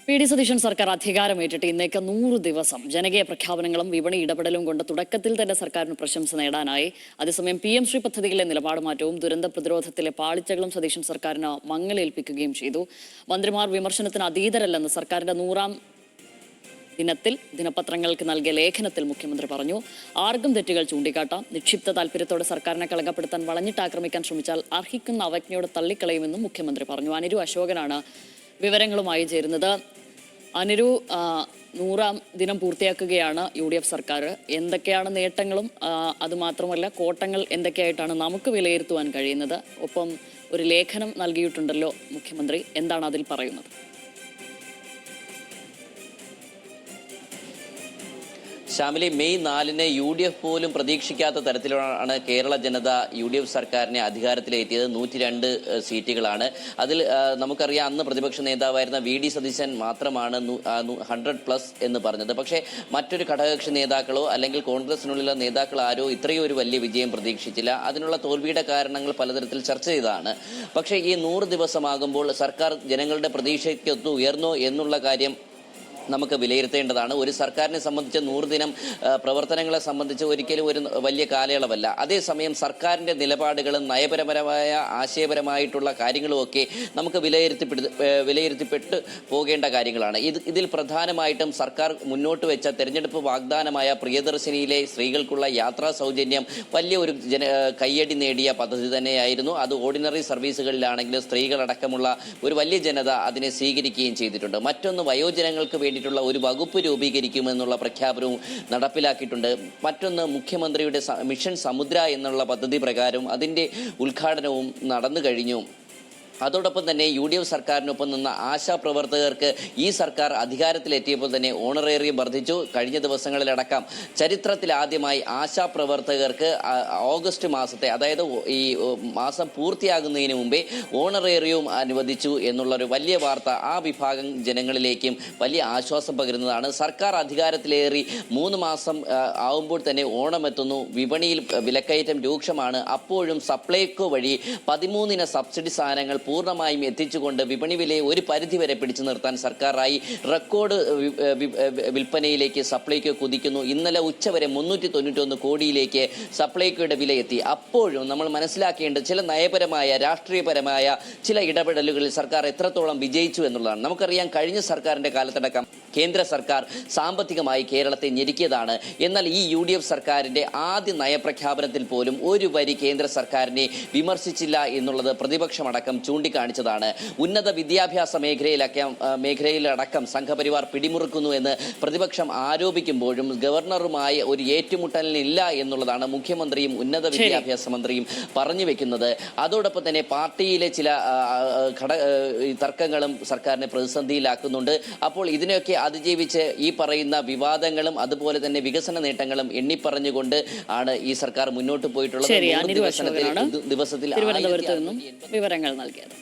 VD. Satheesan സർക്കാർ അധികാരമേറ്റിട്ട് ഇന്നേക്ക് 100 ദിവസം ജനകീയ പ്രഖ്യാപനങ്ങളും വിപണി ഇടപെടലും കൊണ്ട് തുടക്കത്തിൽ തന്നെ സർക്കാരിന് പ്രശംസ നേടാനായി. അതേസമയം PM ശ്രീ പദ്ധതിയിലെ നിലപാട് മാറ്റവും ദുരന്ത പ്രതിരോധത്തിലെ പാളിച്ചകളും സതീശൻ സർക്കാരിന് മങ്ങലേൽപ്പിക്കുകയും ചെയ്തു. മന്ത്രിമാർ വിമർശനത്തിന് അതീതരല്ലെന്ന് സർക്കാരിന്റെ 100ാം ദിനത്തിൽ ദിനപത്രങ്ങൾക്ക് നൽകിയ ലേഖനത്തിൽ മുഖ്യമന്ത്രി പറഞ്ഞു. ആർക്കും തെറ്റുകൾ ചൂണ്ടിക്കാട്ടാം. നിക്ഷിപ്ത താൽപര്യത്തോടെ സർക്കാരിനെ കളങ്കപ്പെടുത്താൻ വളഞ്ഞിട്ടാക്രമിക്കാൻ ശ്രമിച്ചാൽ അർഹിക്കുന്ന അവജ്ഞയോടെ തള്ളിക്കളയുമെന്നും മുഖ്യമന്ത്രി പറഞ്ഞു. അനിരു അശോകനാണ് വിവരങ്ങളുമായി ചേരുന്നത്. അനിരു, 100ാം ദിനം പൂർത്തിയാക്കുകയാണ് UDF സർക്കാർ. എന്തൊക്കെയാണ് നേട്ടങ്ങളും അതുമാത്രമല്ല കോട്ടങ്ങൾ എന്തൊക്കെയായിട്ടാണ് നമുക്ക് വിലയിരുത്തുവാൻ കഴിയുന്നത്? ഒപ്പം ഒരു ലേഖനം നൽകിയിട്ടുണ്ടല്ലോ മുഖ്യമന്ത്രി, എന്താണ് അതിൽ പറയുന്നത്? ശ്യാമിലി, മെയ് 4-ന് UDF പോലും പ്രതീക്ഷിക്കാത്ത തരത്തിലാണ് കേരള ജനത UDF സർക്കാരിനെ അധികാരത്തിലെത്തിയത്. 102 സീറ്റുകളാണ്. അതിൽ നമുക്കറിയാം, അന്ന് പ്രതിപക്ഷ നേതാവായിരുന്ന വി.ഡി. സതീശൻ മാത്രമാണ് 100+ എന്ന് പറഞ്ഞത്. പക്ഷേ മറ്റൊരു ഘടകകക്ഷി നേതാക്കളോ അല്ലെങ്കിൽ കോൺഗ്രസിനുള്ളിലെ നേതാക്കൾ ആരോ ഇത്രയും ഒരു വലിയ വിജയം പ്രതീക്ഷിച്ചില്ല. അതിനുള്ള തോൽവിയുടെ കാരണങ്ങൾ പലതരത്തിൽ ചർച്ച ചെയ്തതാണ്. പക്ഷേ ഈ 100 ദിവസമാകുമ്പോൾ സർക്കാർ ജനങ്ങളുടെ പ്രതീക്ഷയ്ക്കൊത്ത് ഉയർന്നോ എന്നുള്ള കാര്യം നമുക്ക് വിലയിരുത്തേണ്ടതാണ്. ഒരു സർക്കാരിനെ സംബന്ധിച്ച് 100 ദിനം പ്രവർത്തനങ്ങളെ സംബന്ധിച്ച് ഒരിക്കലും ഒരു വലിയ കാലയളവല്ല. അതേസമയം സർക്കാരിൻ്റെ നിലപാടുകളും നയപരമായ ആശയപരമായിട്ടുള്ള കാര്യങ്ങളുമൊക്കെ നമുക്ക് വിലയിരുത്തിപ്പെട്ട് പോകേണ്ട കാര്യങ്ങളാണ്. ഇതിൽ പ്രധാനമായിട്ടും സർക്കാർ മുന്നോട്ട് വെച്ച തെരഞ്ഞെടുപ്പ് വാഗ്ദാനമായ പ്രിയദർശിനിയിലെ സ്ത്രീകൾക്കുള്ള യാത്രാ സൗജന്യം വലിയ ഒരു കയ്യടി നേടിയ പദ്ധതി തന്നെയായിരുന്നു. അത് ഓർഡിനറി സർവീസുകളിലാണെങ്കിലും സ്ത്രീകളടക്കമുള്ള ഒരു വലിയ ജനത അതിനെ സ്വീകരിക്കുകയും ചെയ്തിട്ടുണ്ട്. മറ്റൊന്ന്, വയോജനങ്ങൾക്ക് വേണ്ടിയിട്ടുള്ള ഒരു വകുപ്പ് രൂപീകരിക്കുമെന്നുള്ള പ്രഖ്യാപനവും നടപ്പിലാക്കിയിട്ടുണ്ട്. മറ്റൊന്ന്, മുഖ്യമന്ത്രിയുടെ മിഷൻ സമുദ്ര എന്നുള്ള പദ്ധതി പ്രകാരം അതിൻ്റെ ഉദ്ഘാടനവും നടന്നു കഴിഞ്ഞു. അതോടൊപ്പം തന്നെ UDF സർക്കാരിനൊപ്പം നിന്ന ആശാപ്രവർത്തകർക്ക് ഈ സർക്കാർ അധികാരത്തിലെത്തിയപ്പോൾ തന്നെ ഓണറേറിയം വർദ്ധിച്ചു. കഴിഞ്ഞ ദിവസങ്ങളിലടക്കം ചരിത്രത്തിലാദ്യമായി ആശാപ്രവർത്തകർക്ക് ഓഗസ്റ്റ് മാസത്തെ, അതായത് ഈ മാസം പൂർത്തിയാകുന്നതിന് മുമ്പേ ഓണറേറിയവും അനുവദിച്ചു എന്നുള്ളൊരു വലിയ വാർത്ത ആ വിഭാഗം ജനങ്ങളിലേക്കും വലിയ ആശ്വാസം പകരുന്നതാണ്. സർക്കാർ അധികാരത്തിലേറി 3 മാസം ആവുമ്പോൾ തന്നെ ഓണമെത്തുന്നു. വിപണിയിൽ വിലക്കയറ്റം രൂക്ഷമാണ്. അപ്പോഴും സപ്ലൈകോ വഴി 13 സബ്സിഡി സാധനങ്ങൾ പൂർണ്ണമായും എത്തിച്ചുകൊണ്ട് വിപണി വിലയെ ഒരു പരിധിവരെ പിടിച്ചു നിർത്താൻ സർക്കാരായി. റെക്കോർഡ് വിൽപ്പനയിലേക്ക് സപ്ലൈകോ കുതിക്കുന്നു. ഇന്നലെ ഉച്ചവരെ 391 കോടിയിലേക്ക് സപ്ലൈകോയുടെ വില എത്തി. അപ്പോഴും നമ്മൾ മനസ്സിലാക്കേണ്ടത് ചില നയപരമായ രാഷ്ട്രീയപരമായ ചില ഇടപെടലുകളിൽ സർക്കാർ എത്രത്തോളം വിജയിച്ചു എന്നുള്ളതാണ്. നമുക്കറിയാം, കഴിഞ്ഞ സർക്കാരിൻ്റെ കാലത്തടക്കം കേന്ദ്ര സർക്കാർ സാമ്പത്തികമായി കേരളത്തെ ഞെരുക്കിയതാണ്. എന്നാൽ ഈ UDF സർക്കാരിൻ്റെ ആദ്യ നയപ്രഖ്യാപനത്തിൽ പോലും ഒരു വരി കേന്ദ്ര സർക്കാരിനെ വിമർശിച്ചില്ല എന്നുള്ളത് പ്രതിപക്ഷമടക്കം ചൂണ്ടിക്കാണിച്ചതാണ്. ഉന്നത വിദ്യാഭ്യാസ മേഖലയിലടക്കം സംഘപരിവാർ പിടിമുറുക്കുന്നു എന്ന് പ്രതിപക്ഷം ആരോപിക്കുമ്പോഴും ഗവർണറുമായി ഒരു ഏറ്റുമുട്ടലിനില്ല എന്നുള്ളതാണ് മുഖ്യമന്ത്രിയും ഉന്നത വിദ്യാഭ്യാസ മന്ത്രിയും പറഞ്ഞു വെക്കുന്നത്. അതോടൊപ്പം തന്നെ പാർട്ടിയിലെ ചില തർക്കങ്ങളും സർക്കാരിനെ പ്രതിസന്ധിയിലാക്കുന്നുണ്ട്. അപ്പോൾ ഇതിനെയൊക്കെ അതിജീവിച്ച് ഈ പറയുന്ന വിവാദങ്ങളും അതുപോലെ തന്നെ വികസന നേട്ടങ്ങളും എണ്ണിപ്പറഞ്ഞുകൊണ്ട് ആണ് ഈ സർക്കാർ മുന്നോട്ട് പോയിട്ടുള്ളത്. ദിവസത്തിൽ വിവരങ്ങൾ നൽകിയത്.